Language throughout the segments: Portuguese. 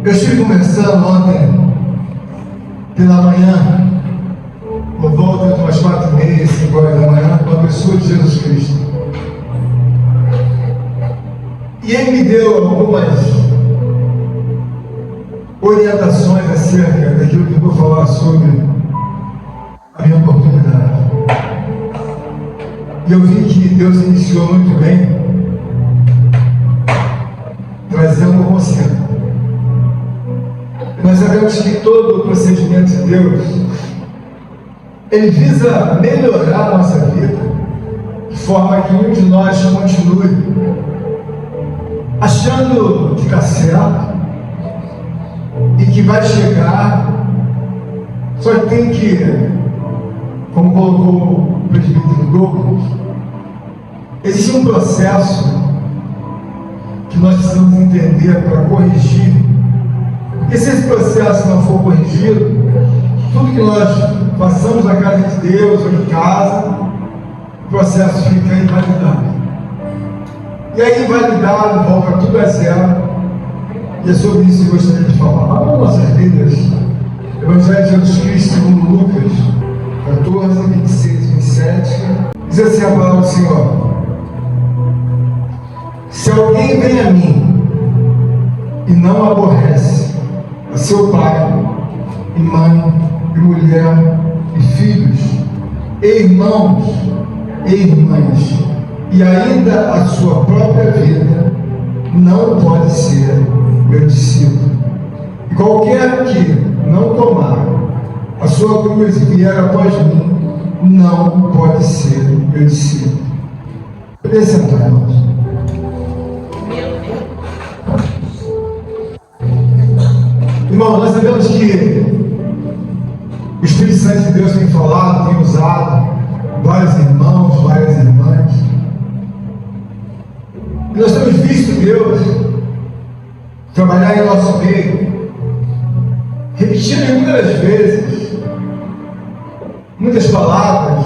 Eu estive conversando ontem pela manhã, por volta de umas 4h30, 5h da manhã, com a pessoa de Jesus Cristo. E ele me deu algumas orientações acerca daquilo que eu vou falar sobre a minha oportunidade. E eu vi que Deus iniciou muito bem, trazendo um conselho. Nós sabemos que todo o procedimento de Deus, ele visa melhorar a nossa vida, de forma que um de nós continue achando que está certo e que vai chegar, só que tem que, como colocou o presbítero Douglas, existe um processo que nós precisamos entender para corrigir. Porque se esse processo não for corrigido, tudo que nós façamos na casa de Deus ou em casa, o processo fica invalidado. E aí, invalidado, volta tudo a zero. E é sobre isso que eu gostaria de falar. Abra nossas vidas. Evangelho de Jesus Cristo, segundo Lucas 14, 26, 27. Diz assim a palavra do Senhor: se alguém vem a mim e não aborrece a seu pai, e mãe, e mulher, e filhos, e irmãos, e irmãs, e ainda a sua própria vida, não pode ser meu discípulo. E qualquer que não tomar a sua cruz e vier após mim, não pode ser meu discípulo. Poder sentar, irmãos. Irmão, nós sabemos que o Espírito Santo de Deus tem falado, tem usado vários irmãos, várias irmãs. E nós temos visto Deus trabalhar em nosso meio, repetindo inúmeras vezes, muitas palavras.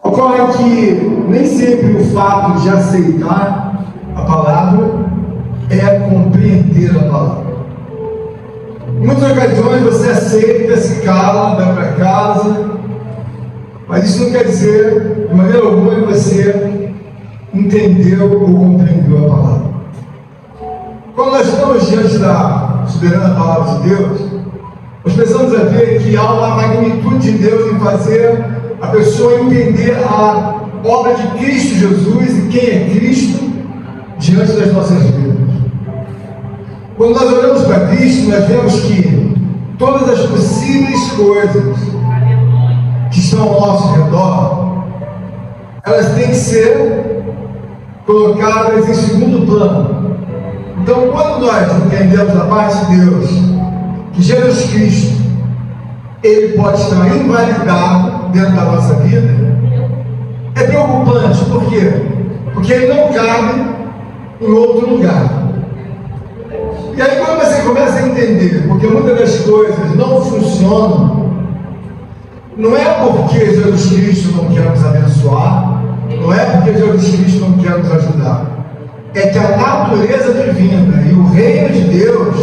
Ocorre que nem sempre o fato de aceitar a palavra é compreender a palavra. Em muitas ocasiões você aceita, se cala, vai para casa, mas isso não quer dizer, de maneira alguma, que você entendeu ou compreendeu a palavra. Quando nós estamos diante da soberana palavra de Deus, nós precisamos ver que há uma magnitude de Deus em fazer a pessoa entender a obra de Cristo Jesus e quem é Cristo diante das nossas vidas. Quando nós olhamos para Cristo, nós vemos que todas as possíveis coisas que estão ao nosso redor, elas têm que ser colocadas em segundo plano. Então, quando nós entendemos da parte de Deus que Jesus Cristo, ele pode estar invalidado dentro da nossa vida, é preocupante. Por quê? Porque ele não cabe em outro lugar. E aí, quando você começa a entender, porque muitas das coisas não funcionam, não é porque Jesus Cristo não quer nos abençoar, não é porque Jesus Cristo não quer nos ajudar, é que a natureza divina e o reino de Deus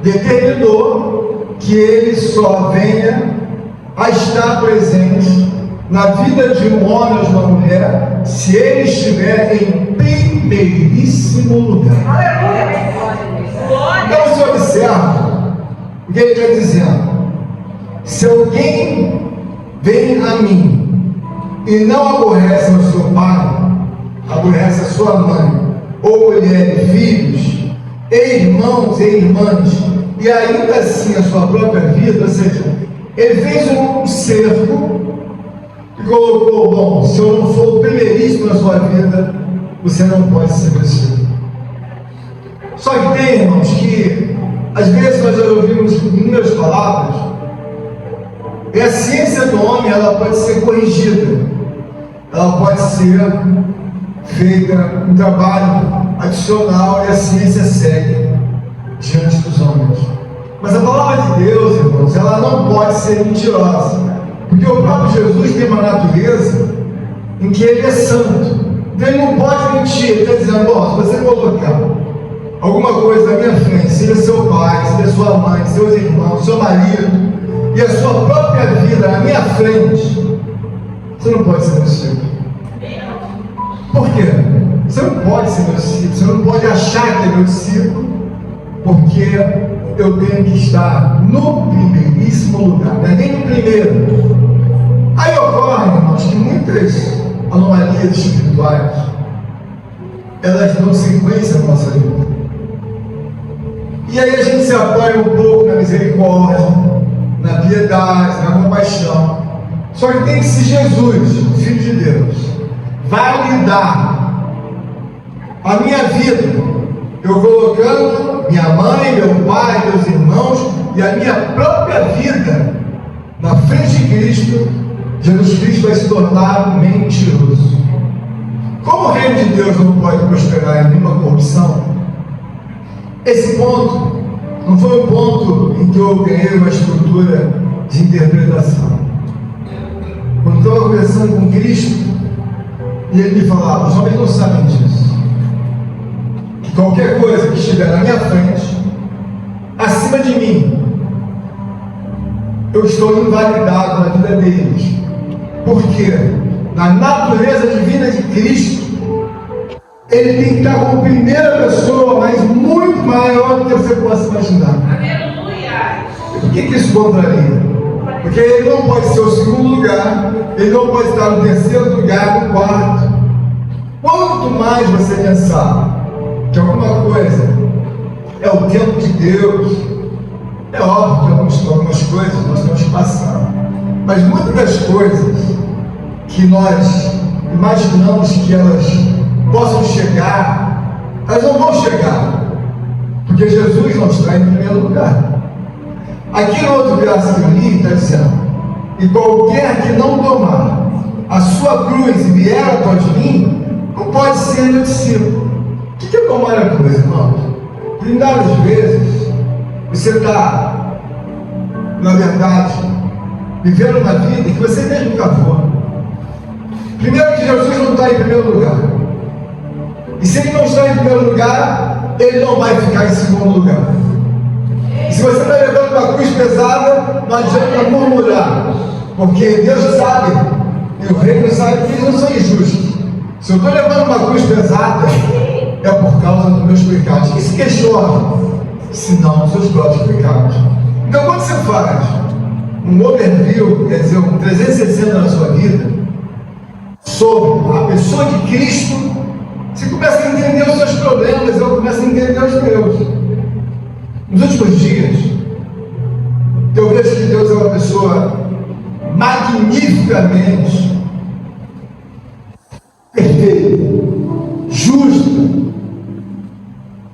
determinou que ele só venha a estar presente na vida de um homem ou de uma mulher se ele estiver em primeiríssimo lugar. Aleluia! Então você observa o que ele está dizendo. Se alguém vem a mim e não aborrece o seu pai, aborrece a sua mãe, ou mulher e filhos, e irmãos e irmãs, e ainda assim a sua própria vida, ou seja, ele fez um cerco e colocou: bom, se eu não for o primeiríssimo na sua vida, você não pode ser cristão. Só que tem, irmãos, que às vezes nós já ouvimos inúmeras palavras, e a ciência do homem, ela pode ser corrigida, ela pode ser feita um trabalho adicional e a ciência segue diante dos homens. Mas a palavra de Deus, irmãos, ela não pode ser mentirosa, porque o próprio Jesus tem uma natureza em que ele é santo, então ele não pode mentir. Ele está dizendo: bom, se você colocar alguma coisa na minha frente, seja seu pai, seja sua mãe, seus irmãos, seu marido, e a sua própria vida na minha frente, você não pode ser meu discípulo. Por quê? Você não pode ser meu discípulo, você não pode achar que é meu discípulo, porque eu tenho que estar no primeiríssimo lugar, não é nem no primeiro. Aí ocorre, irmãos, que muitas anomalias espirituais, elas dão sequência na nossa vida. E aí a gente se apoia um pouco na misericórdia, na piedade, na compaixão. Só que tem que ser Jesus, o Filho de Deus, vai me dar a minha vida, eu colocando minha mãe, meu pai, meus irmãos e a minha própria vida na frente de Cristo. Jesus Cristo vai se tornar mentiroso. Como o reino de Deus não pode prosperar em nenhuma corrupção, esse ponto não foi um ponto em que eu ganhei uma estrutura de interpretação. Quando eu estava conversando com Cristo, e ele me falava: os homens não sabem disso, que qualquer coisa que estiver na minha frente, acima de mim, eu estou invalidado na vida deles. Porque na natureza divina de Cristo, ele tem que estar como primeira pessoa, mas muito maior do que você possa imaginar. Aleluia! E por que isso contraria? Porque ele não pode ser o segundo lugar, ele não pode estar no terceiro lugar, no quarto. Quanto mais você pensar que alguma coisa é o tempo de Deus, é óbvio que algumas coisas nós temos que passar, mas muitas das coisas que nós imaginamos que elas possam chegar, elas não vão chegar, porque Jesus não está em primeiro lugar. Aqui no outro verso que eu li está dizendo: e qualquer que não tomar a sua cruz e vier após mim, não pode ser meu discípulo. O que é tomar a cruz, irmãos? Muitas vezes você está, na verdade, vivendo uma vida que você mesmo cavou. Primeiro que Jesus não está em primeiro lugar. E se ele não está em primeiro lugar, ele não vai ficar em segundo lugar. E se você está levando uma cruz pesada, não adianta murmurar, porque Deus sabe, e o reino sabe que eles não são injustos. Se eu estou levando uma cruz pesada, é por causa dos meus pecados. Que se questiona, senão dos seus próprios pecados. Então, quando você faz um overview, quer dizer, um 360 na sua vida, sobre a pessoa de Cristo, você começa a entender os seus problemas, eu começo a entender os meus. Nos últimos dias, eu vejo que Deus é uma pessoa magnificamente perfeita, justa.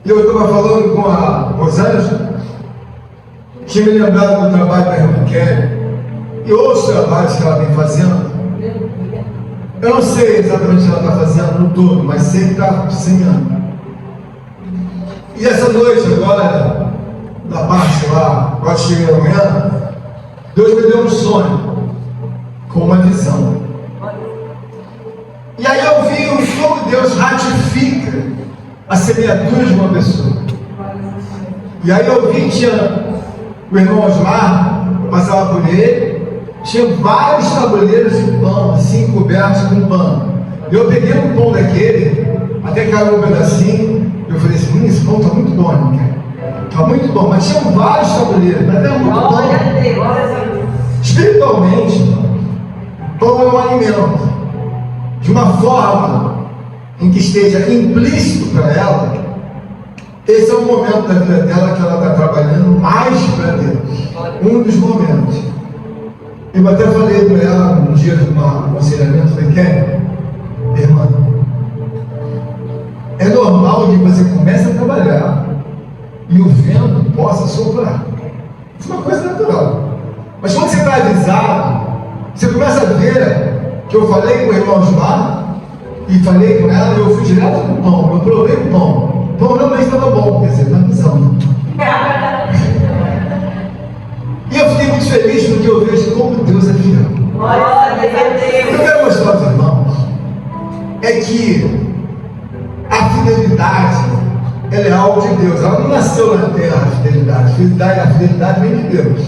E eu estava falando com a Rosângela, tinha me lembrado do trabalho da irmã Kelly, e outros trabalhos que ela vem fazendo. Eu não sei exatamente o que ela está fazendo no todo, mas sei que está semeando. E essa noite agora, da parte lá, quando cheguei amanhã, Deus me deu um sonho, com uma visão. E aí eu vi como Deus ratifica a semeadura de uma pessoa. E aí eu vi, tinha o irmão Osmar, eu passava por ele, tinha vários tabuleiros de pão, assim, cobertos com pão. Eu peguei um pão daquele, até caiu um pedacinho, eu falei assim: esse pão está muito bom, não quer? Está muito bom, mas tinham vários tabuleiros, mas era muito bom. Espiritualmente, pão é um alimento. De uma forma em que esteja implícito para ela, esse é o momento da vida dela que ela está trabalhando mais para Deus. Um dos momentos. Eu até falei para ela um dia de um aconselhamento, falei: irmã, é normal que você comece a trabalhar e o vento possa soprar. Isso é uma coisa natural. Mas quando você está avisado, você começa a ver que eu falei com o irmão Osmar e falei com ela, e eu fui direto no pão, eu provei o pão. O pão realmente estava bom, quer dizer, na visão. E eu fiquei muito feliz porque eu vejo como Deus é fiel. O que eu quero mostrar aos irmãos é que a fidelidade, ela é algo de Deus. Ela não nasceu na terra, a fidelidade. A fidelidade vem de Deus.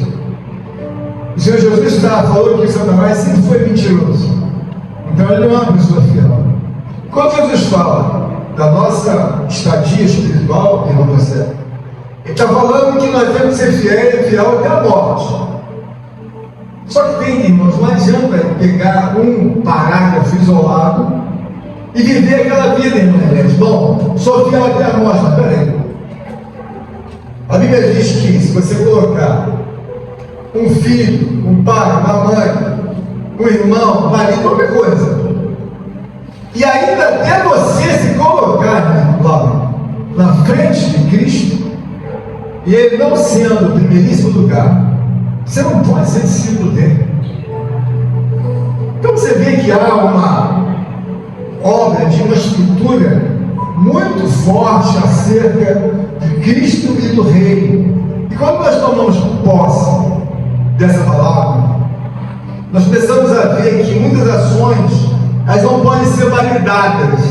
O Senhor Jesus falou que o Satanás sempre foi mentiroso. Então ele não é uma pessoa fiel. Quando Jesus fala da nossa estadia espiritual, irmão José, ele está falando que nós temos que ser fiel até a morte. Só que tem, irmãos, não adianta pegar um parágrafo isolado e viver aquela vida, irmãos. Bom, sou fiel até a morte. Mas peraí. A Bíblia diz que se você colocar um filho, um pai, uma mãe, um irmão, um marido, qualquer coisa, e ainda até você se colocar, Cláudio, na frente de Cristo, e ele não sendo o primeiríssimo lugar, você não pode ser discípulo dele. Então você vê que há uma obra de uma estrutura muito forte acerca de Cristo e do reino. E quando nós tomamos posse dessa palavra, nós começamos a ver que muitas ações elas não podem ser validadas.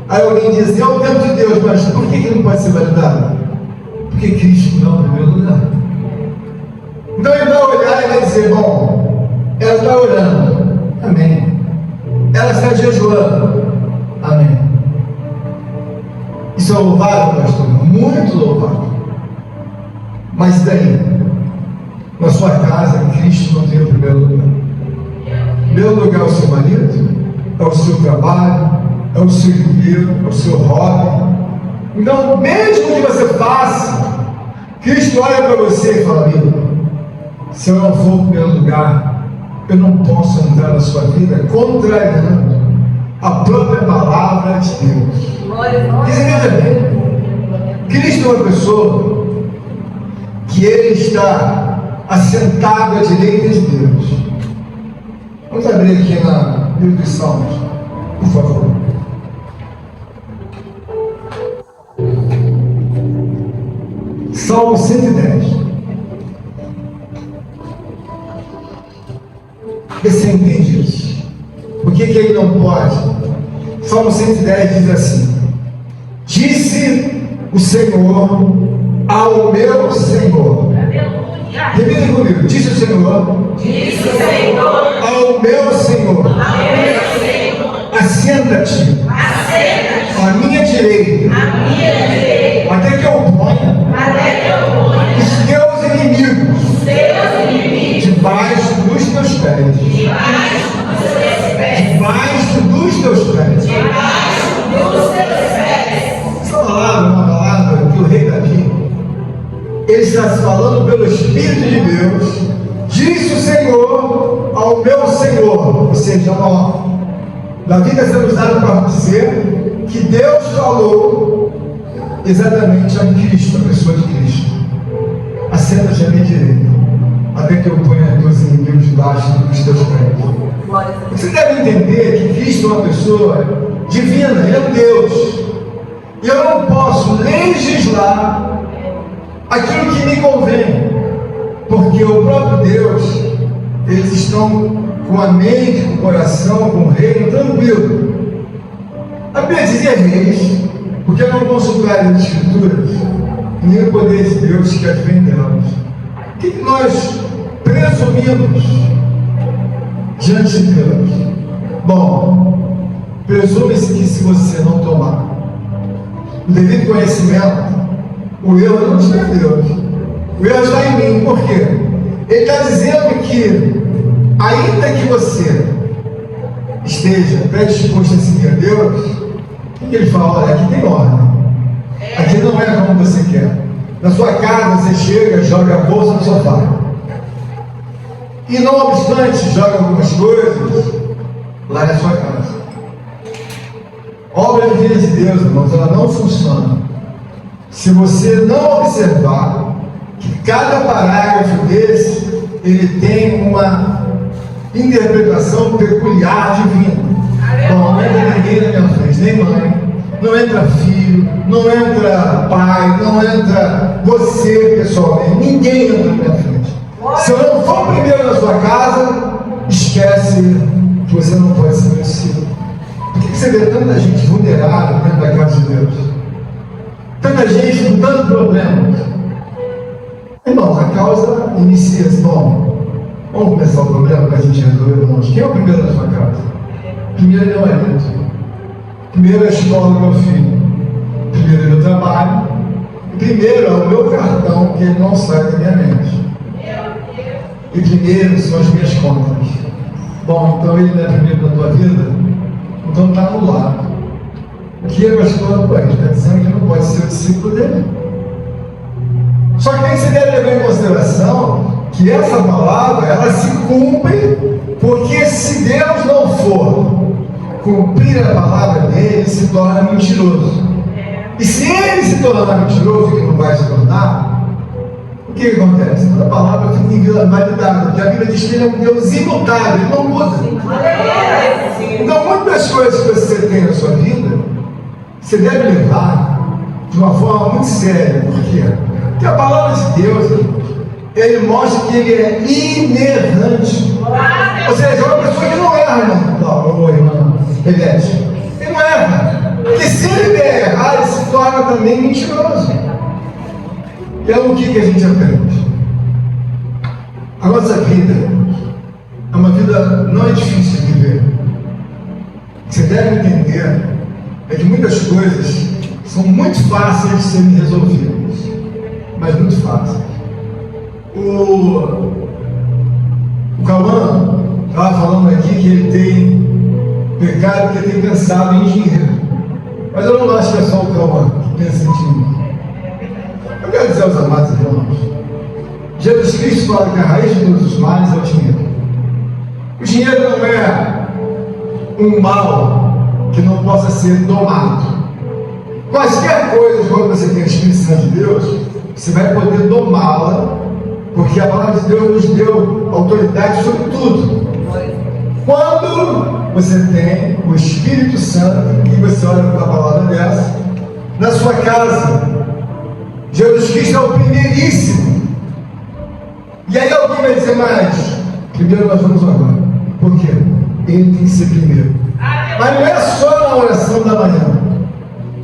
Aí alguém diz, é o tempo de Deus, mas por que não pode ser validado? Porque Cristo não é o primeiro lugar. Então ele vai olhar e vai dizer, bom, ela está orando, amém. Ela está jejuando, amém. Isso é louvável, pastor? Muito louvável. Mas daí, na sua casa, Cristo não tem o primeiro lugar. O primeiro lugar é o seu marido, é o seu trabalho, é o seu dinheiro, é o seu hobby. Então, mesmo que você faça, Cristo olha para você e fala, amigo, se eu não for o primeiro lugar, eu não posso entrar na sua vida contrariando a própria palavra de Deus. Veja bem, Cristo é uma pessoa que ele está assentado à direita de Deus. Vamos abrir aqui na Bíblia dos Salmos, por favor. Salmo 110. Você entende isso? Por que ele não pode? Salmo 110 diz assim: disse o Senhor ao meu Senhor. Repita comigo. Disse o Senhor ao meu Senhor. Assenta-te à minha direita, até que eu ponha os teus inimigos debaixo dos teus pés. Debaixo dos teus pés. Essa palavra é uma palavra que o rei Davi, ele está falando pelo Espírito de Deus. Disse o Senhor ao meu Senhor. Ou seja, Davi está sendo usado para dizer que Deus falou exatamente a Cristo, a pessoa de Cristo. Assenta-te à minha direita, até que eu ponha teus inimigos debaixo dos teus pés. Você deve entender que Cristo é uma pessoa divina, ele é um Deus. E eu não posso legislar aquilo que me convém, porque o próprio Deus, eles estão com a mente, com o coração, com o reino tranquilo. A Bíblia dizia reis, porque não consultaram as Escrituras, nem o poder de Deus que advém delas. O que nós presumimos diante de Deus? Bom, presume-se que se você não tomar o devido conhecimento, o erro não está em Deus, o erro está em mim. Por quê? Ele está dizendo que ainda que você esteja predisposto a seguir a Deus, o que ele fala? Olha, aqui tem ordem, aqui não é como você quer. Na sua casa você chega, joga a bolsa no sofá, e não obstante joga algumas coisas lá na sua casa. Obra divina de Deus, irmãos, ela não funciona se você não observar que cada parágrafo desse ele tem uma interpretação peculiar divina. Bom, não entra ninguém na minha frente, nem mãe, não entra filho, não entra pai, não entra você pessoalmente, ninguém entra na minha frente. Se eu não for primeiro na sua casa, esquece que você não pode ser vencido. Por que você vê tanta gente vulnerável dentro da casa de Deus? Então tanta gente com tanto problema. Irmãos, a causa inicia-se. Bom, vamos começar o problema para a gente resolver, irmãos. Quem é o primeiro na sua casa? Primeiro é o marido. Primeiro é a escola do meu filho. Primeiro é o meu trabalho. E primeiro é o meu cartão, que ele não sai da minha mente. E primeiro são as minhas contas. Bom, então ele não é primeiro na tua vida? Então está anulado. O que é pastor? Pô, a gente está dizendo que não pode ser o discípulo dele. Só que você deve levar em consideração que essa palavra, ela se cumpre, porque se Deus não for cumprir a palavra dele, ele se torna mentiroso. E se ele se tornar mentiroso, que não vai se tornar, o que acontece? Toda palavra fica invalidada, porque a Bíblia diz que ele é um Deus imutável, ele não muda. Então, muitas coisas que você tem na sua vida, você deve levar de uma forma muito séria. Por quê? Porque a palavra de Deus, ele mostra que ele é inerrante. Ou seja, é uma pessoa que não erra, irmão Ivete. Ele não erra. Porque se ele errar, ele se torna também mentiroso. Então o que a gente aprende? A nossa vida é uma vida, não é difícil de viver. O que você deve entender é que muitas coisas são muito fáceis de serem resolvidas, mas muito fáceis. O Cauã estava falando aqui que ele tem pecado porque tem pensado em dinheiro. Mas eu não acho que é só o Cauã que pensa em dinheiro. Eu quero dizer aos amados irmãos, Jesus Cristo fala que a raiz de todos os males é o dinheiro. O dinheiro não é um mal que não possa ser domado. Quaisquer coisas, quando você tem a Espírito Santo de Deus, você vai poder domá-la, porque a palavra de Deus nos deu autoridade sobre tudo. Quando você tem o Espírito Santo, e você olha para a palavra dessa, na sua casa, Jesus Cristo é o primeiríssimo. E aí alguém vai dizer, mas primeiro nós vamos agora. Por quê? Ele tem que ser primeiro. Mas não é só na oração da manhã.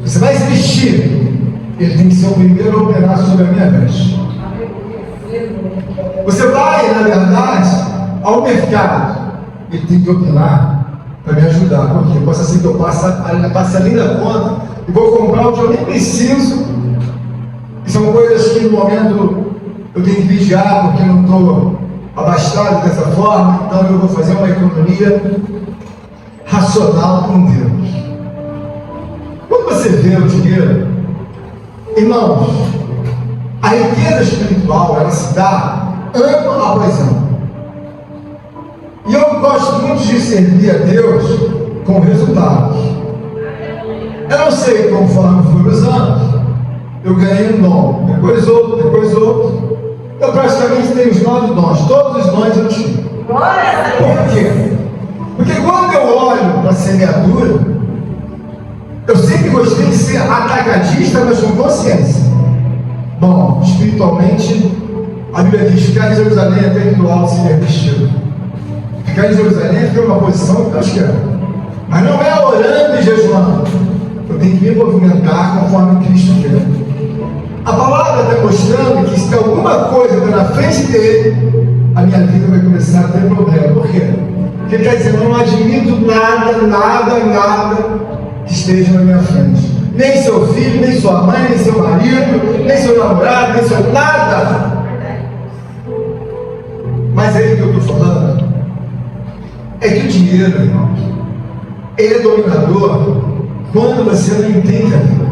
Você vai se vestir, ele tem que ser o primeiro a operar sobre a minha veste. Você vai, na verdade, ao mercado, ele tem que opinar para me ajudar. Por quê? Possa ser que eu passe além da conta e vou comprar o que eu nem preciso. E são coisas que no momento eu tenho que vigiar, porque eu não estou abastado dessa forma, então eu vou fazer uma economia racional com Deus. Quando você vê o dinheiro, irmãos, a riqueza espiritual, ela se dá ano após ano. E eu gosto muito de servir a Deus com resultados. Eu não sei conforme foram os anos, eu ganhei um dom, depois outro. Eu praticamente tenho os 9 dons, todos os dons eu tive. Por quê? Porque quando eu olho para a semeadura, eu sempre gostei de ser atacadista, mas com consciência. Bom, espiritualmente, a Bíblia diz: ficar em Jerusalém até que do alto se ver vestido. Ficar em Jerusalém é uma posição que Deus quer. Mas não é orando e jejuando. Eu tenho que me movimentar conforme Cristo quer. A palavra está mostrando que se alguma coisa está na frente dele, a minha vida vai começar a ter problema. Por quê? Porque ele está dizendo: eu não admito nada que esteja na minha frente. Nem seu filho, nem sua mãe, nem seu marido, nem seu namorado, nem seu nada. Mas é aí que eu estou falando. É que o dinheiro, irmãos, ele é dominador quando você não entende a vida.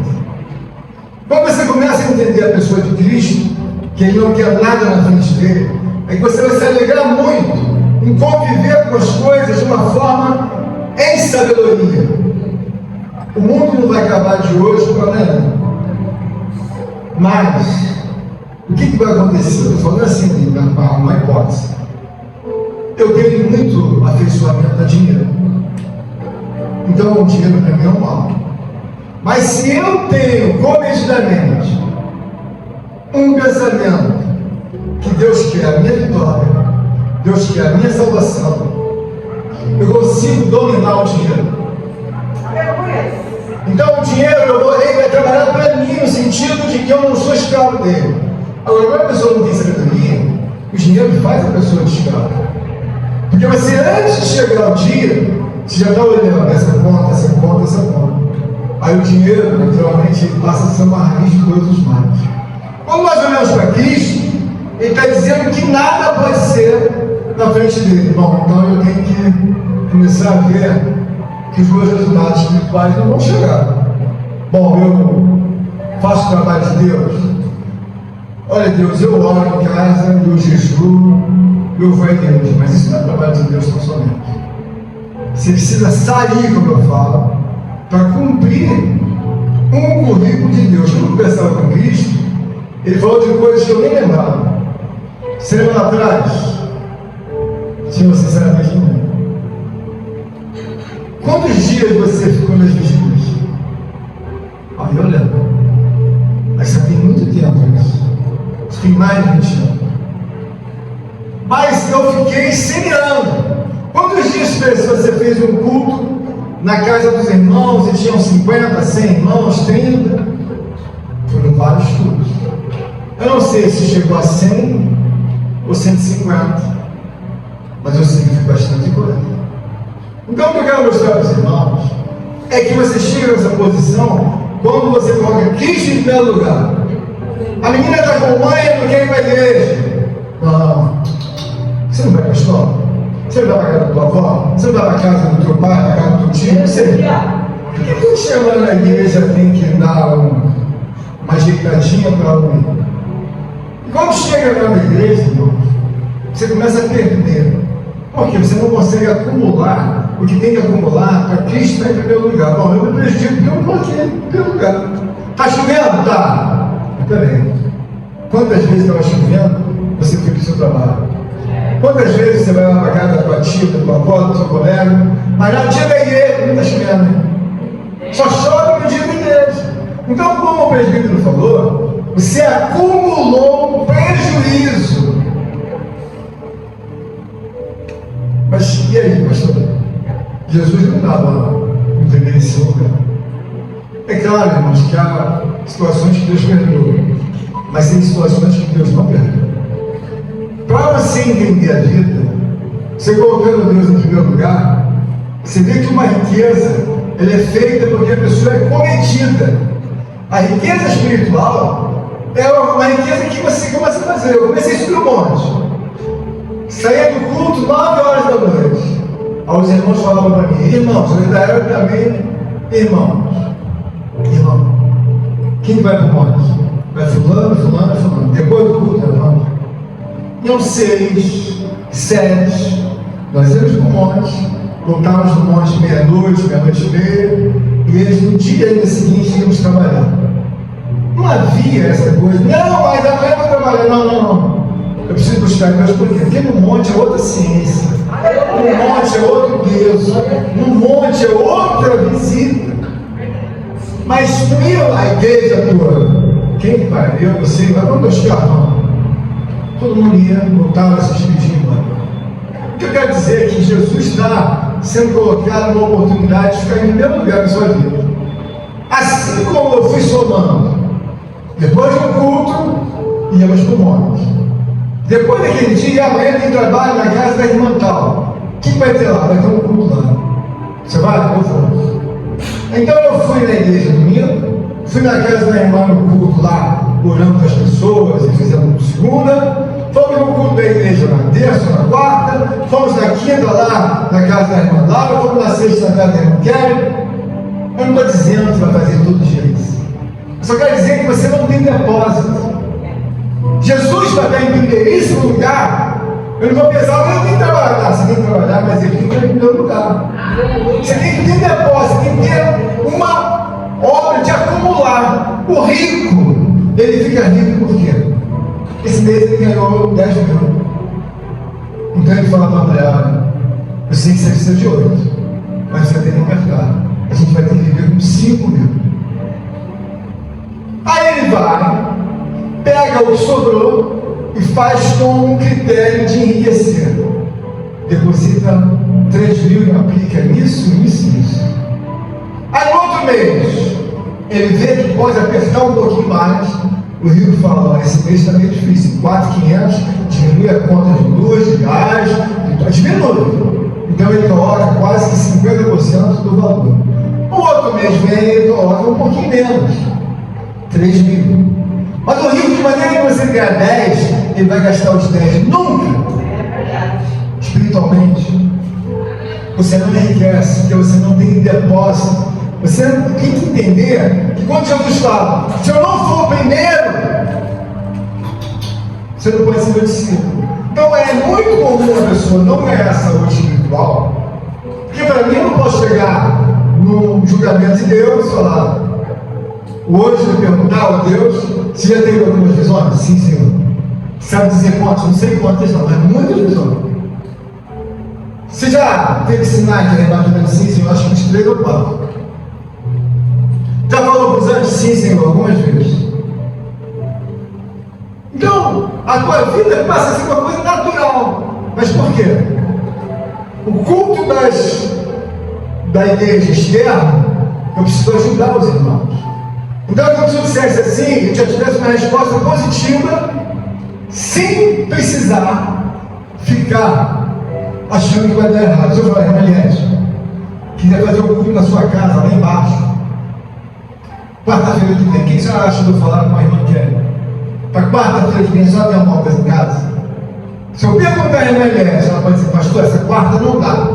Quando você começa a entender a pessoa de Cristo, que ele não quer nada na frente dele, é que você vai se alegrar muito em conviver com as coisas de uma forma em sabedoria. O mundo não vai acabar de hoje para amanhã. Mas o que vai acontecer? Eu estou falando assim, uma hipótese. Eu tenho muito afeiçoamento a dinheiro. Então o dinheiro para mim é um mal. Mas se eu tenho comedidamente um pensamento que Deus quer a minha vitória, Deus quer a minha salvação, eu consigo dominar o dinheiro. Então o dinheiro, ele vai trabalhar para mim no sentido escravo dele. Agora, quando a pessoa não tem sabedoria, o dinheiro faz a pessoa de escravo. Porque você, antes de chegar ao dia, você já está olhando essa conta, essa conta, essa conta. Aí o dinheiro, naturalmente, passa a ser uma raiz de todos os males. Quando nós olhamos para Cristo, Ele está dizendo que nada pode ser na frente dele. Bom, então eu tenho que começar a ver que os meus resultados espirituais não vão chegar. Bom, eu faço o trabalho de Deus. Olha, Deus, eu oro em casa, eu jejuo, eu vou a Deus, mas isso não é trabalho de Deus tão somente. Você precisa sair, como eu falo, para cumprir um currículo de Deus. Quando eu conversava com Cristo, Ele falou de coisas que eu nem lembrava. Você lembra lá atrás? Senhor, sinceramente não lembro. Quantos dias você ficou nas vigílias? Ah, eu lembro. Mas você tem muito tempo isso. Você tem mais de 20 anos. Mas eu fiquei semeando. Quantos dias você fez um culto na casa dos irmãos e tinham 50, 100 irmãos, 30? Foram vários cultos. Eu não sei se chegou a 100 ou 150, mas eu sei que foi bastante coisa. Então o que eu quero mostrar para os irmãos é que você chega nessa posição quando você coloca Cristo em primeiro lugar. A menina está com mãe e não quer ir para a igreja. Não. Você não vai para a escola? Você não vai para a casa da tua avó? Você não vai para a casa do teu pai, para a casa do teu tio? Não sei. Por que quando chega na igreja tem que dar uma ajeitadinha para um? E quando chega na igreja, irmão, você começa a perder. Porque você não consegue acumular o que tem que acumular para Cristo estar em primeiro lugar. Bom, eu me prejudico porque eu não coloquei em primeiro lugar. Está chovendo? Tá. Mas peraí. Quantas vezes estava chovendo, você foi para o seu trabalho? Quantas vezes você vai lá para a casa da tua tia, da tua avó, do seu colega? Mas no dia da igreja, não está chovendo, né? Só chove no dia da igreja. Então, como o presbítero falou, você acumulou um prejuízo. Mas e aí, pastor? Jesus não estava nesse lugar. É claro, irmãos, que há situações que Deus perdoa, mas tem situações que Deus não perdoa. Para você entender a vida, você colocando Deus em primeiro lugar, você vê que uma riqueza ela é feita porque a pessoa é cometida. A riqueza espiritual é uma riqueza que você começa a fazer. Eu comecei a subir um monte. Saía do culto 9 horas da noite. Aí os irmãos falavam para mim: irmãos, eu ainda era também irmão. Quem vai para o monte? Vai fulano. Depois do culto, irmão. Iam 6, 7. Nós íamos para o monte. Voltávamos no monte meia-noite e meia. E eles no dia seguinte íamos trabalhar. Não havia essa coisa. Não, mas amanhã eu vou trabalhar. Não. Eu preciso buscar Deus por quê? Porque no monte é outra ciência. No monte é outro Deus. No monte é outra visita. Mas não ia a igreja toda. Quem vai? Eu, você, vai para os carros. Todo mundo ia, voltava a se despedir, mano. O que eu quero dizer é que Jesus está sendo colocado numa oportunidade de ficar em primeiro lugar na sua vida. Assim como eu fui somando. Depois do culto, íamos para o monte. Depois daquele dia, amanhã tem trabalho na casa da irmã tal. O que vai ter lá? Vai ter um culto lá. Você vai? Eu vou. Então eu fui na igreja domingo, fui na casa da irmã no culto lá, orando com as pessoas e fizemos segunda. Fomos no culto da igreja na terça, na quarta. Fomos na quinta lá na casa da irmã Laura. Fomos na sexta na casa da irmã Kelly. Eu não estou dizendo que vai fazer todo dia isso. Eu só quero dizer que você não tem depósito. Jesus vai estar em primeiríssimo lugar. Eu não vou pensar, eu não tenho que trabalhar. Você tem que trabalhar, mas ele fica em primeiro lugar. Você tem que ter depósito, tem que ter uma obra de acumular. O rico, ele fica rico por quê? Esse mês ele ganhou 10 mil. Então ele fala para a mulher: eu sei que você precisa de 8, mas você vai ter que mercado. A gente vai ter que viver com 5 mil. Aí ele vai, pega o que sobrou e faz com um critério de enriquecer. Deposita 3 mil e aplica nisso. Aí no outro mês, ele vê que pode apertar um pouquinho mais, O rico fala, ó, esse mês está meio difícil, 4.500, diminui a conta de luz, de gás, diminui. Então ele coloca quase que 50% do valor. O outro mês vem e ele coloca um pouquinho menos, 3.000. Mas o rico, de maneira que você ganhar 10, ele vai gastar os 10. Nunca! Espiritualmente, você não enriquece, porque você não tem depósito. Você tem que entender que quando Jesus fala, se eu não for primeiro, você não pode ser meu discípulo. Então é muito comum a pessoa não ganhar saúde espiritual, porque para mim eu não posso chegar no julgamento de Deus e falar, hoje eu perguntar a Deus, se já teve algumas visões? Sim, Senhor. Sabe dizer quantas? Não sei quantas não, mas muitas visões. Você já teve sinais de arrebatamento? Sim, Senhor, acho que uns 3 ou 4. Já falou para os anjos? Sim, Senhor, algumas vezes. Então, a tua vida passa a ser uma coisa natural. Mas por quê? O culto da igreja externa, eu preciso ajudar os irmãos. Então, quando eu dissesse assim, eu já tivesse uma resposta positiva, sem precisar ficar achando que vai dar errado. Se eu falar, Elias, quiser fazer um culto na sua casa, lá embaixo, quarta-feira que vem, o que você acha de eu falar com a irmã Kelly? Para quarta-feira que vem, só tem alguma coisa em casa? Se eu perguntar a irmã Elias, ela pode dizer, pastor, essa quarta não dá.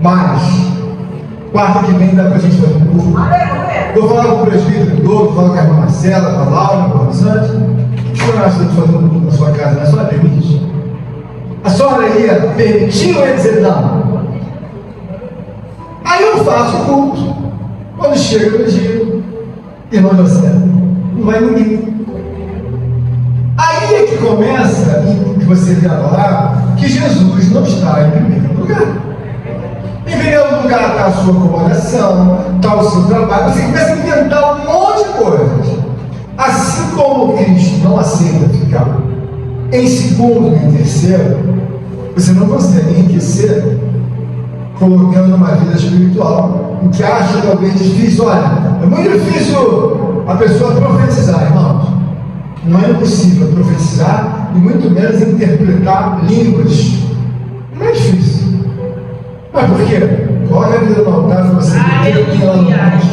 Mas, quarta que vem dá para a gente fazer um culto. Vou falar com o presbítero Douglas, vou falar com a irmã Marcela, com a Laura, com a Santos. O que você acha de fazer um culto na sua casa? A senhora permite? A senhora ia permitir ou ia dizer não? Aí eu faço o culto. Quando chega no dia, irmão José, não vai ninguém. Aí é que começa, e que você vê lá, que Jesus não está em primeiro lugar. Em primeiro lugar está a sua acomodação, está o seu trabalho, você começa a inventar um monte de coisas. Assim como Cristo não aceita ficar em segundo e em terceiro, você não consegue enriquecer colocando uma vida espiritual, o que acha talvez difícil. Olha, é muito difícil a pessoa profetizar, irmãos. Não é impossível profetizar e muito menos interpretar línguas. Não é difícil. Mas por quê? Coloca a vida no altar para você ver o que ela não faz.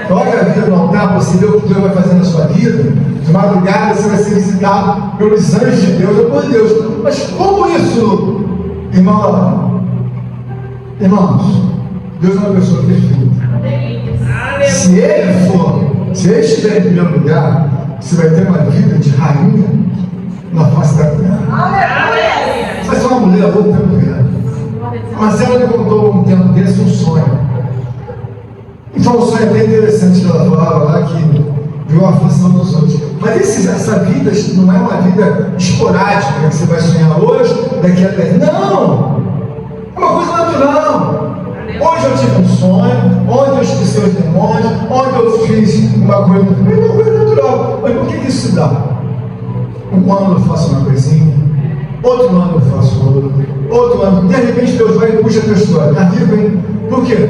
Coloca a vida no altar para você ver o que Deus vai fazer na sua vida. De madrugada você vai ser visitado pelos anjos de Deus ou por Deus. Mas como isso, irmão? Irmãos, Deus é uma pessoa perfeita. Se ele estiver em primeiro lugar, você vai ter uma vida de rainha na face da terra. Você vai ser uma mulher louca pelo reino. Mas ela me contou um tempo desse um sonho. Então o sonho é bem interessante que ela falava lá, que viu a aflição dos outros. Mas essa vida não é uma vida esporádica, que você vai sonhar hoje, daqui a 10. Não! É uma coisa natural. Hoje eu tive um sonho, ontem eu expulsei os demônios, ontem eu fiz uma coisa. É uma coisa natural. Mas por que isso dá? Um ano eu faço uma coisinha, outro ano eu faço outro ano, de repente Deus vai e puxa a tua história. Está vivo, hein? Por quê?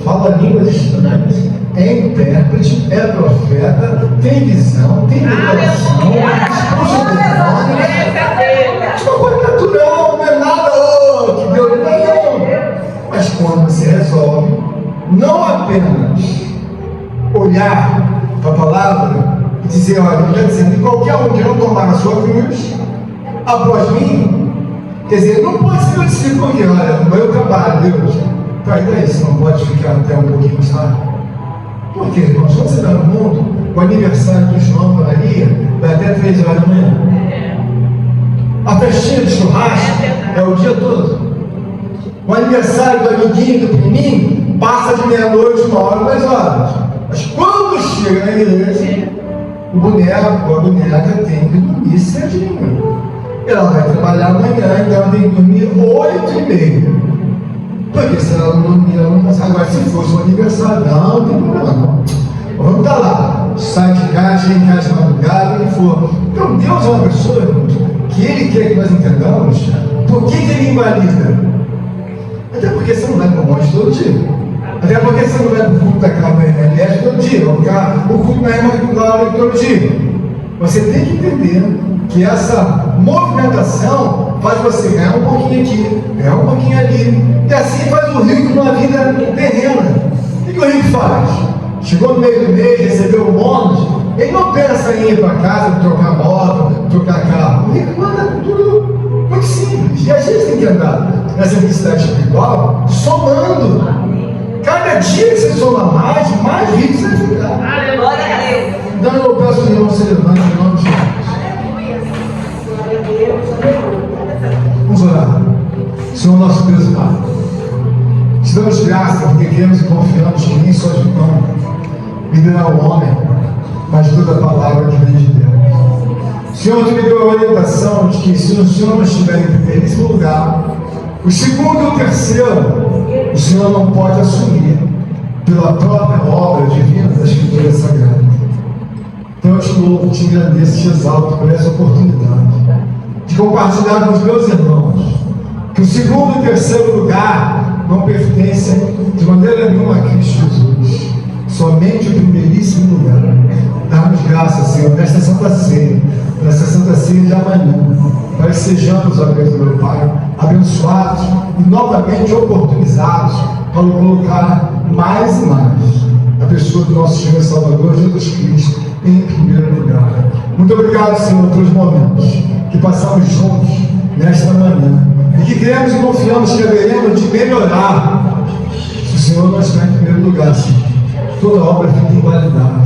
Fala línguas estranhas, é intérprete, é profeta, tem visão, tem revelação, expulsa o demônio. É uma coisa natural, não é nada que Deus não. Mas quando você resolve não apenas olhar para a palavra e dizer, olha, ele está dizendo que qualquer um que não tomar a sua cruz após mim, quer dizer, não pode ser meu discípulo aqui, olha, no meu trabalho, Deus, para daí você não pode ficar até um pouquinho mais tarde. Por quê, irmãos? Quando você está no mundo, o aniversário do João para Maria vai até 3 horas da manhã. A festinha de churrasco é o dia todo. O aniversário do amiguinho, do priminho, passa de meia-noite, 1h, 2 horas. Mas quando chega na igreja, o boneco ou a boneca tem que dormir cedinho. Ela vai trabalhar amanhã, então ela tem que dormir 8h30. Porque se ela não dormir, ela não consegue. Agora, se fosse um aniversário, não tem problema não. Vamos estar lá, sai de casa, chega em casa de madrugada, o que for. Então Deus é uma pessoa, irmãos, que Ele quer que nós entendamos por que Ele invalida. Até porque você não vai para o monte todo dia. Até porque você não vai para o culto da calma da MLS todo dia. O culto da irmã Laura todo dia. Você tem que entender que essa movimentação faz você ganhar um pouquinho aqui, ganhar um pouquinho ali, e assim faz o rico numa vida terrena. O que o rico faz? Chegou no meio do mês, recebeu o bônus, ele não pensa em ir para casa, trocar moto, trocar carro. O rico manda tudo muito simples. E a gente tem que andar nessa felicidade espiritual somando. Cada dia que você soma mais rico você vai ficar. Glória a Deus. Então eu peço que o irmão se levante em nome de Jesus. Vamos orar. Senhor nosso Deus e Pai, te damos graça porque cremos e confiamos que nem só de pão viverá o homem, mas toda a palavra que vem de Deus. Senhor, tu me deu a orientação de que se o Senhor não estiver em primeiríssimo lugar, o segundo e o terceiro, o Senhor não pode assumir pela própria obra divina da Escritura Sagrada. Então eu te louvo, te engrandeço, te exalto por essa oportunidade de compartilhar com os meus irmãos que o segundo e terceiro lugar não pertencem de maneira nenhuma a Cristo Jesus, somente o primeiríssimo lugar. Dá-nos graça, Senhor, nesta Santa Ceia de amanhã, para que sejamos, ó Deus, meu Pai, abençoados e novamente oportunizados para colocar mais e mais a pessoa do nosso Senhor e Salvador Jesus Cristo em primeiro lugar. Muito obrigado, Senhor, pelos momentos que passamos juntos nesta manhã e que cremos e confiamos que haveremos de melhorar se o Senhor não está em primeiro lugar, Senhor. Toda obra fica invalidada.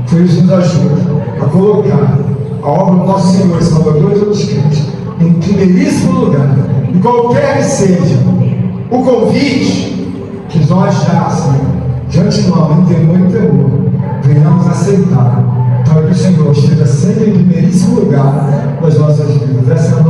Por isso nos ajuda a colocar a obra do nosso Senhor e Salvador Jesus Cristo em primeiríssimo lugar, e qualquer que seja o convite que nós já, Senhor, de antemão, em temor e temor, venhamos aceitar, para que o Senhor esteja sempre em primeiríssimo lugar nas nossas vidas. Essa é a